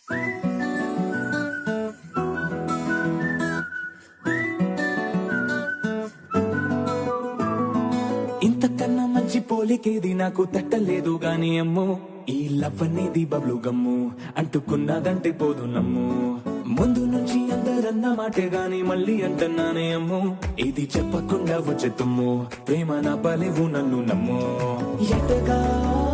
ఇంతకన్నా మంచి పోలికేది నాకు తట్టలేదు గాని అమ్మో, ఈ లవ్ అనేది బబ్లు గమ్ము, అంటుకున్నదంటే పోదు నమ్ము. ముందు నుంచి అందరన్న మాటే గాని మళ్ళీ అంటున్నానే అమ్మో, ఇది చెప్పకుండా వచ్చే తుమ్ము, ప్రేమ నా పలేవు నన్ను నమ్ము. ఎటగా